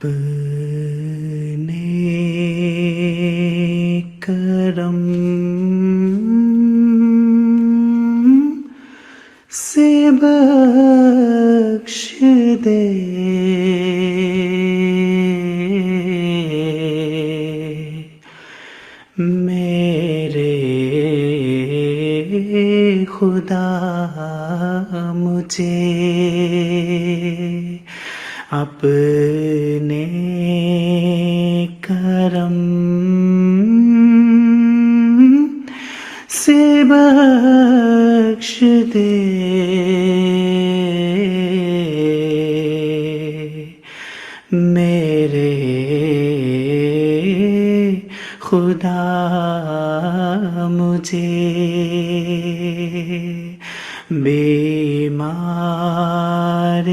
اپنے کرم سے بخش دے میرے خدا مجھے اپنے کرم سے بخش دے میرے خدا مجھے بیمار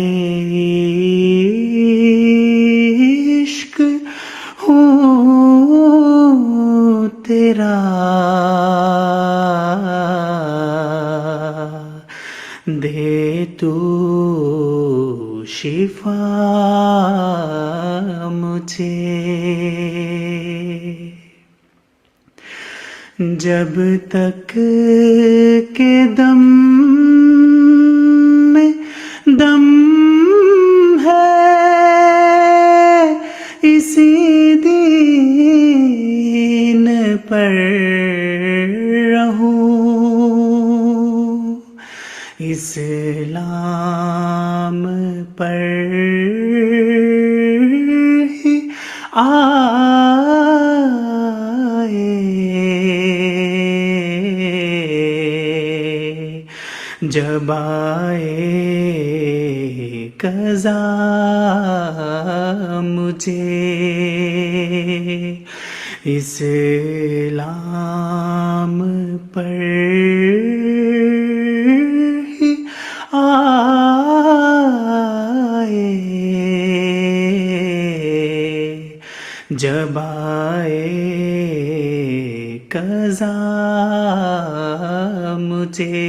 عشق ہوں تیرا دے تو شفا مجھے جب تک کہ دم میں دم ہے اسی دین پر رہوں اسلام پر ہی جب آئے قضا مجھے اسلام پر ہی آئے جب آئے قضا مجھے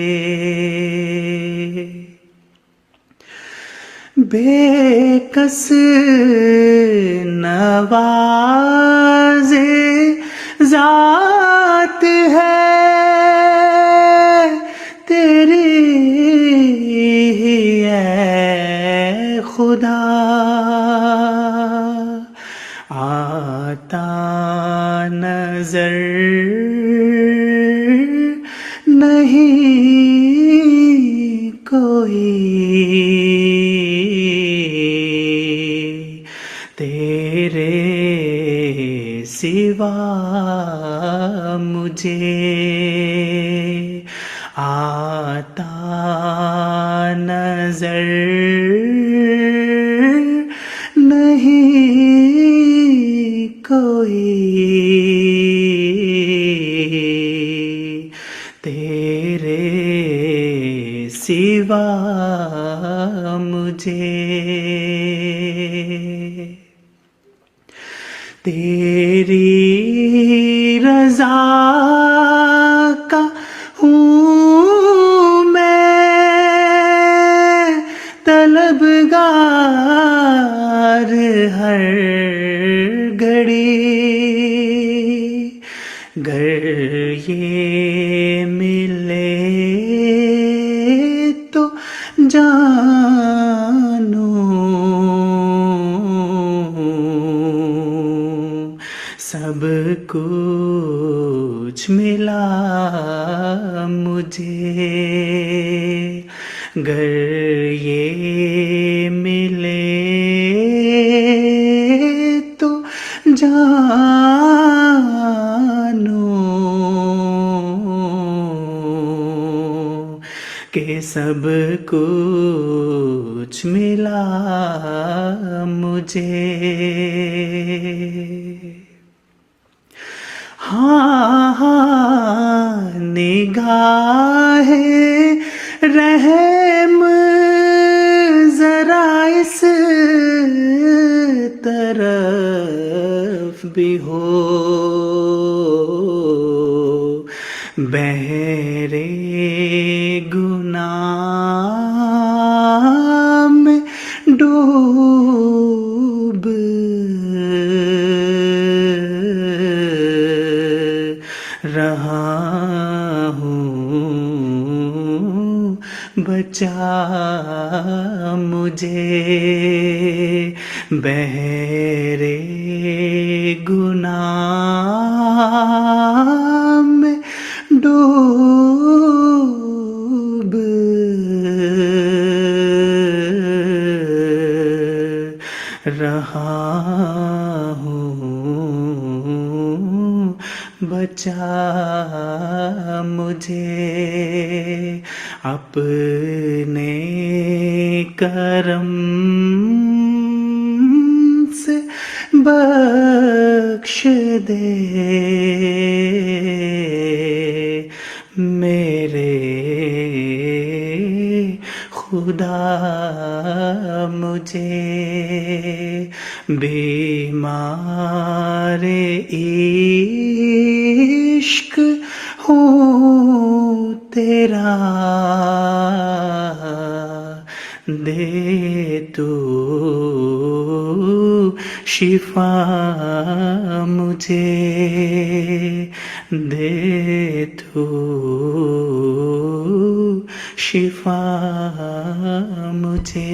بے کس نواز ذات ہے تیری ہی اے خدا آتا نظر نہیں کوئی تیرے سوا مجھے آتا نظر نہیں کوئی تیرے سوا مجھے تیری رضا کا ہوں میں طلبگار ہر گھڑی گر یہ ملے تو جانو سب کچھ ملا مجھے گر یہ ملے تو جانو کہ سب کچھ ملا مجھے ہاں نگاہ رحم ذرا اس طرف بھی ہو بحرِ گناہ میں ڈوب رہا ہوں بچا مجھے بحر گناہ میں ڈوب رہا ہوں بچا مجھے اپنے کرم سے بخش دے میرے خدا مجھے بیمار عشق ہوں تیرا دے تو شفا مجھے دے تو شفا مجھے